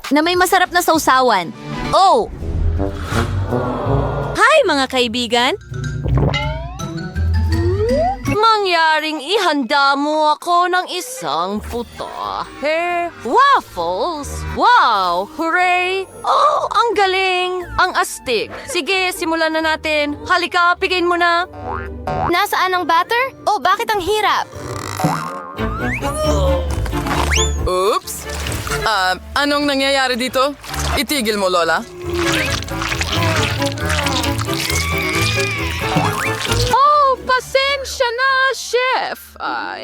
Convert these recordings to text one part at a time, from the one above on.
na may masarap na sausawan. Oh! Hi, mga kaibigan! Mangyaring ihanda mo ako ng isang putahe. Waffles! Wow! Hooray! Oh, ang galing! Ang astig! Sige, simulan na natin. Halika, pigain mo na. Nasaan ang batter? Oh, bakit ang hirap? Oops! Anong nangyayari dito? Itigil mo, Lola. Oh, pasensya na, Chef.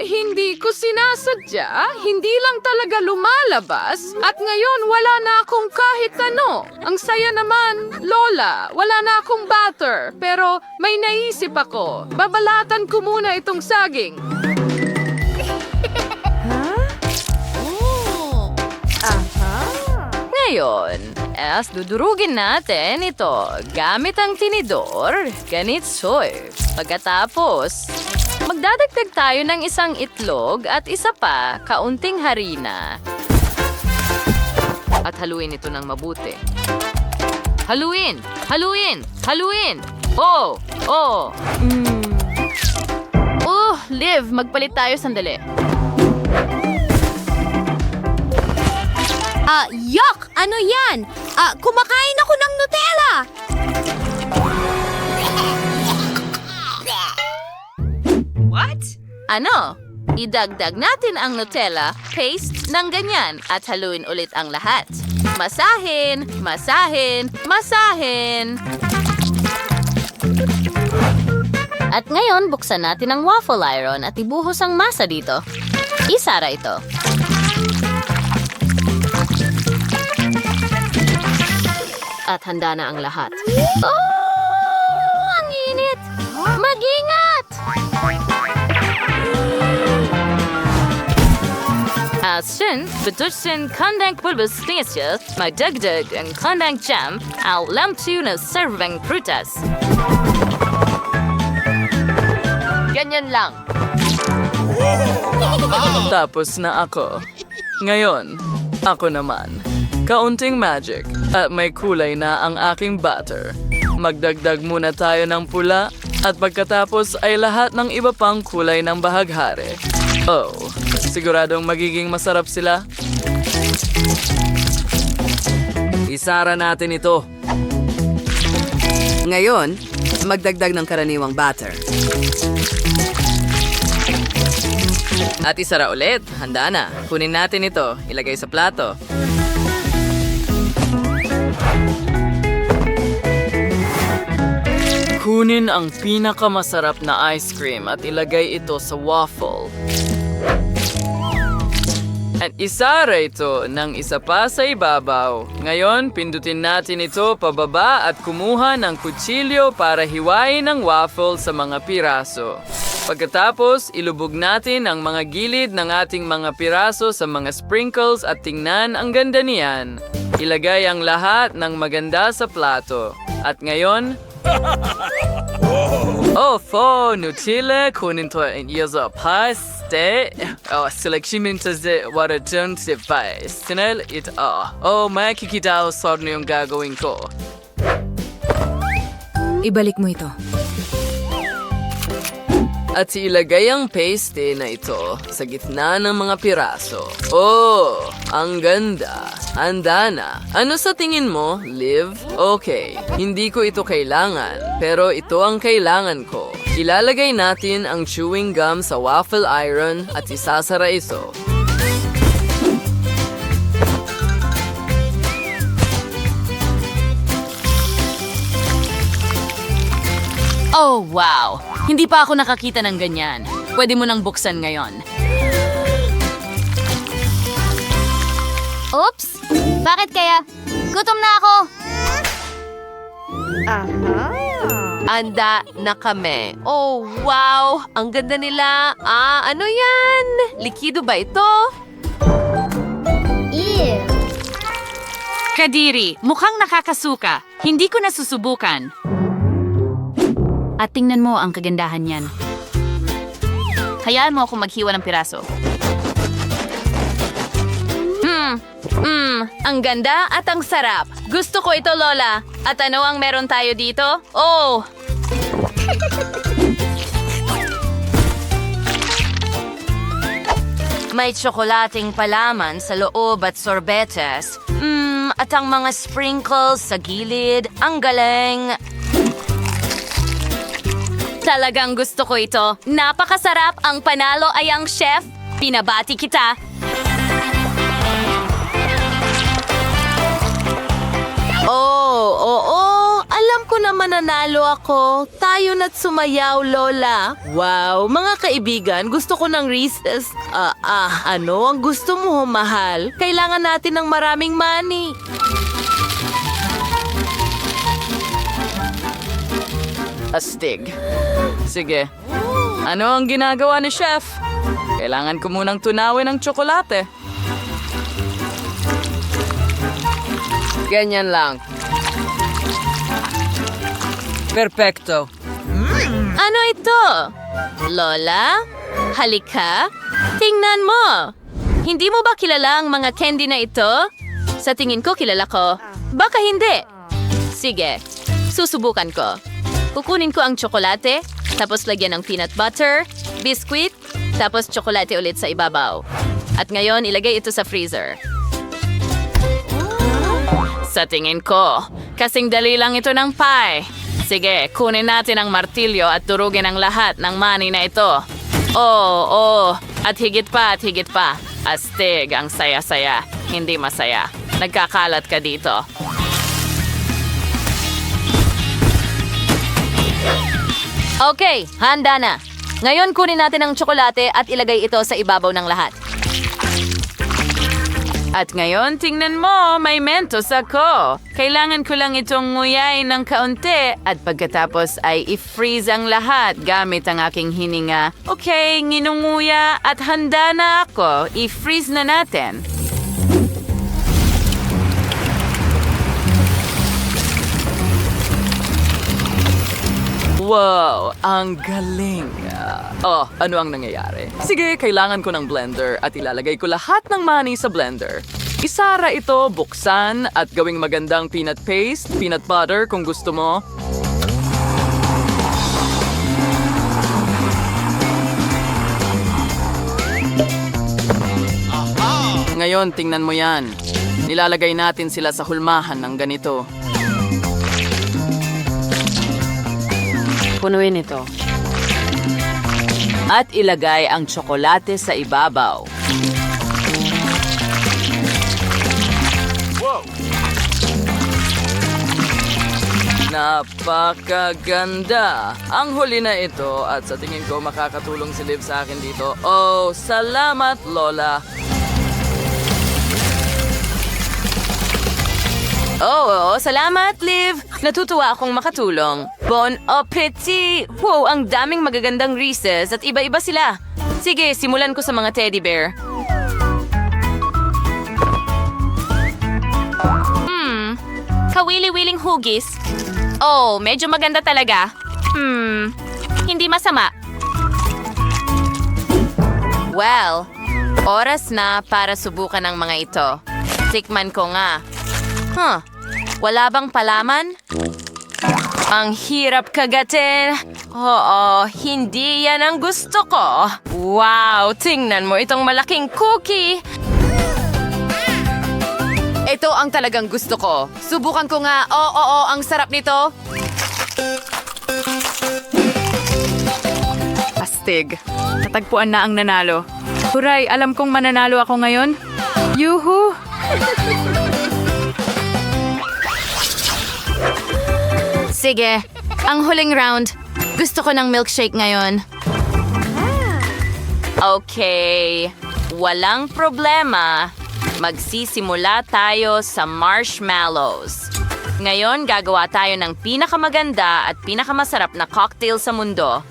Hindi ko sinasadya, hindi lang talaga lumalabas, at ngayon wala na akong kahit ano. Ang saya naman, Lola, wala na akong butter, pero may naisip ako. Babalatan ko muna itong saging. Ngayon, dudurugin natin ito gamit ang tinidor, ganitsoy. Pagkatapos, magdadagdag tayo ng isang itlog at isa pa, kaunting harina. At haluin ito ng mabuti. Haluin! Haluin! Haluin! Oh! Oh! Liv, magpalit tayo sandali. Yuck! Ano yan? Kumakain ako ng Nutella! What? Ano? Idagdag natin ang Nutella, paste ng ganyan at haluin ulit ang lahat. Masahin, masahin, masahin. At ngayon, buksan natin ang waffle iron at ibuhos ang masa dito. Isara ito. At handa na ang lahat. Oh! Ang init! Mag-ingat! Sen, betusin kandang pulbos stingesya, magdagdag ang kandang jam, al lamtu na serving prutas. Ganyan lang. Tapos na ako. Ngayon, ako naman. Kaunting magic at may kulay na ang aking batter. Magdagdag muna tayo ng pula at pagkatapos ay lahat ng iba pang kulay ng bahaghari. Oh, siguradong magiging masarap sila. Isara natin ito. Ngayon, magdagdag ng karaniwang batter. At isara ulit. Handa na. Kunin natin ito. Ilagay sa plato. Kunin ang pinakamasarap na ice cream at ilagay ito sa waffle. At isara ito ng isa pa sa ibabaw. Ngayon, pindutin natin ito pababa at kumuha ng kutsilyo para hiwain ang waffle sa mga piraso. Pagkatapos, ilubog natin ang mga gilid ng ating mga piraso sa mga sprinkles at tingnan ang ganda niyan. Ilagay ang lahat ng maganda sa plato. At ngayon, Nutella kunin to in years paste. Selection to the water turn to paste. Tinel it makikita sa yung gagawin ko. Ibalik mo ito. At ilagay ang paste na ito sa gitna ng mga piraso. Oh, ang ganda. Handa na. Ano sa tingin mo, Liv? Okay, hindi ko ito kailangan, pero ito ang kailangan ko. Ilalagay natin ang chewing gum sa waffle iron at isasara ito. Oh, wow! Hindi pa ako nakakita ng ganyan. Pwede mo nang buksan ngayon. Oops! Bakit kaya? Gutom na ako! Anda na kami. Oh, wow! Ang ganda nila. Ano yan? Likido ba ito? Kadiri, mukhang nakakasuka. Hindi ko nasusubukan. At tingnan mo ang kagandahan niyan. Hayaan mo ako maghiwa ng piraso. Ang ganda at ang sarap. Gusto ko ito, Lola. At ano ang meron tayo dito? Oh! May tsokolating palaman sa loob at sorbetes. At ang mga sprinkles sa gilid. Ang galing! Talagang gusto ko ito. Napakasarap. Ang panalo ay ang chef. Pinabati kita. Oo. Alam ko na mananalo ako. Tayo na't sumayaw, Lola. Wow, mga kaibigan, gusto ko ng Reese's. Ano ang gusto mo, mahal? Kailangan natin ng maraming money. Astig. Sige. Ano ang ginagawa ni Chef? Kailangan ko munang tunawin ang tsokolate. Ganyan lang. Perfecto. Ano ito? Lola? Halika? Tingnan mo! Hindi mo ba kilala ang mga candy na ito? Sa tingin ko, kilala ko. Baka hindi. Sige, susubukan ko. Kukunin ko ang tsokolate, tapos lagyan ng peanut butter, biscuit, tapos tsokolate ulit sa ibabaw. At ngayon, ilagay ito sa freezer. Sa tingin ko, kasing dali lang ito ng pie. Sige, kunin natin ang martilyo at durugin ang lahat ng money na ito. Oh, at higit pa. Astig, ang saya-saya. Hindi masaya. Nagkakalat ka dito. Okay, handa na. Ngayon kunin natin ang tsokolate at ilagay ito sa ibabaw ng lahat. At ngayon, tingnan mo, may Mentos ako. Kailangan ko lang itong nguyain ng kaunti at pagkatapos ay i-freeze ang lahat gamit ang aking hininga. Okay, nginunguya at handa na ako. I-freeze na natin. Wow, ang galing. Ano ang nangyayari? Sige, kailangan ko ng blender at ilalagay ko lahat ng money sa blender. Isara ito, buksan at gawing magandang peanut paste, peanut butter kung gusto mo. Ngayon, tingnan mo yan. Nilalagay natin sila sa hulmahan ng ganito. Punuin ito. At ilagay ang tsokolate sa ibabaw. Napakaganda! Ang huli na ito at sa tingin ko makakatulong si Liv sa akin dito. Oh, salamat Lola! Oo, salamat, Liv. Natutuwa akong makatulong. Bon appetit! Wow, ang daming magagandang Reese's at iba-iba sila. Sige, simulan ko sa mga teddy bear. Kawili-wiling hugis. Oh, medyo maganda talaga. Hindi masama. Well, oras na para subukan ang mga ito. Tikman ko nga. Wala bang palaman? Ang hirap kagatin. Oo, hindi yan ang gusto ko. Wow, tingnan mo itong malaking cookie. Ito ang talagang gusto ko. Subukan ko nga. Oo, ang sarap nito. Astig. Natagpuan na ang nanalo. Huray, alam kong mananalo ako ngayon. Yuhu! Sige, ang huling round. Gusto ko ng milkshake ngayon. Okay, walang problema. Magsisimula tayo sa marshmallows. Ngayon, gagawa tayo ng pinakamaganda at pinakamasarap na cocktail sa mundo.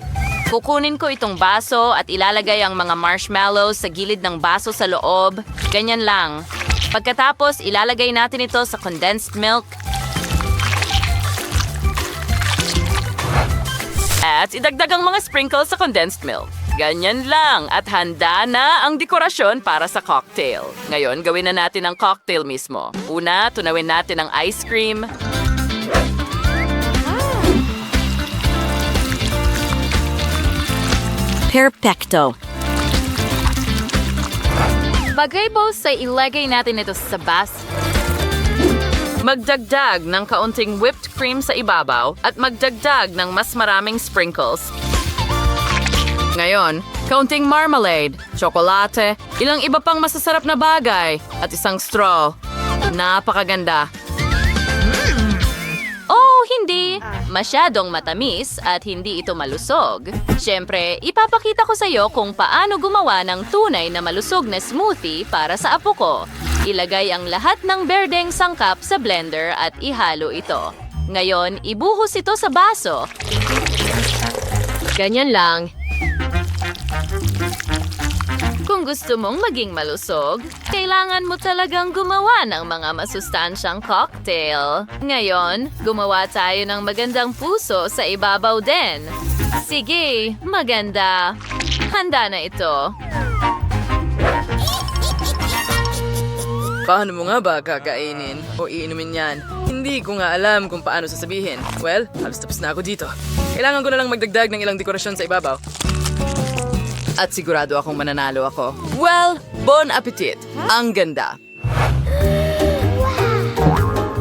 Kukunin ko itong baso at ilalagay ang mga marshmallows sa gilid ng baso sa loob. Ganyan lang. Pagkatapos, ilalagay natin ito sa condensed milk. At idagdag ang mga sprinkles sa condensed milk. Ganyan lang at handa na ang dekorasyon para sa cocktail. Ngayon, gawin na natin ang cocktail mismo. Una, tunawin natin ang ice cream. Perfecto. Bagay boss sa ilagay natin ito sa bas. Magdagdag ng kaunting whipped cream sa ibabaw at magdagdag ng mas maraming sprinkles. Ngayon, kaunting marmalade, tsokolate, ilang iba pang masasarap na bagay, at isang straw. Napakaganda. Oh, hindi. Masyadong matamis at hindi ito malusog. Siyempre, ipapakita ko sa iyo kung paano gumawa ng tunay na malusog na smoothie para sa apo ko. Ilagay ang lahat ng berdeng sangkap sa blender at ihalo ito. Ngayon, ibuhos ito sa baso. Ganyan lang. Kung gusto mong maging malusog, kailangan mo talagang gumawa ng mga masustansyang cocktail. Ngayon, gumawa tayo ng magandang puso sa ibabaw din. Sige, maganda. Handa na ito. Paano mo nga ba kakainin o iinumin yan? Hindi ko nga alam kung paano sasabihin. Well, halos tapos na ako dito. Kailangan ko na lang magdagdag ng ilang dekorasyon sa ibabaw. At sigurado akong mananalo ako. Well, bon appetit! Ang ganda!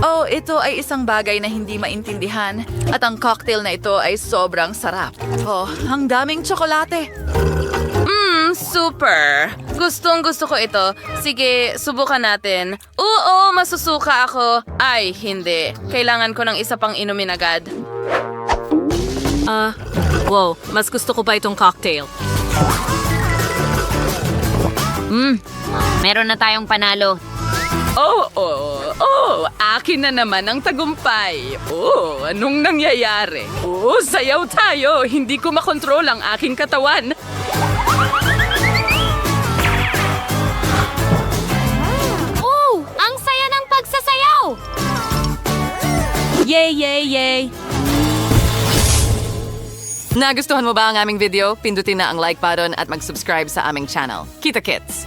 Oh, ito ay isang bagay na hindi maintindihan. At ang cocktail na ito ay sobrang sarap. Oh, ang daming tsokolate. Super! Gustong gusto ko ito. Sige, subukan natin. Oo, masusuka ako. Ay, hindi. Kailangan ko ng isa pang inumin agad. Wow, mas gusto ko pa itong cocktail. Meron na tayong panalo. Akin na naman ang tagumpay. Anong nangyayari? Sayaw tayo. Hindi ko makontrol ang aking katawan. Ang saya ng pagsasayaw! Yay, yay, yay! Nagustuhan mo ba ang aming video? Pindutin na ang like button at mag-subscribe sa aming channel. Kita kits!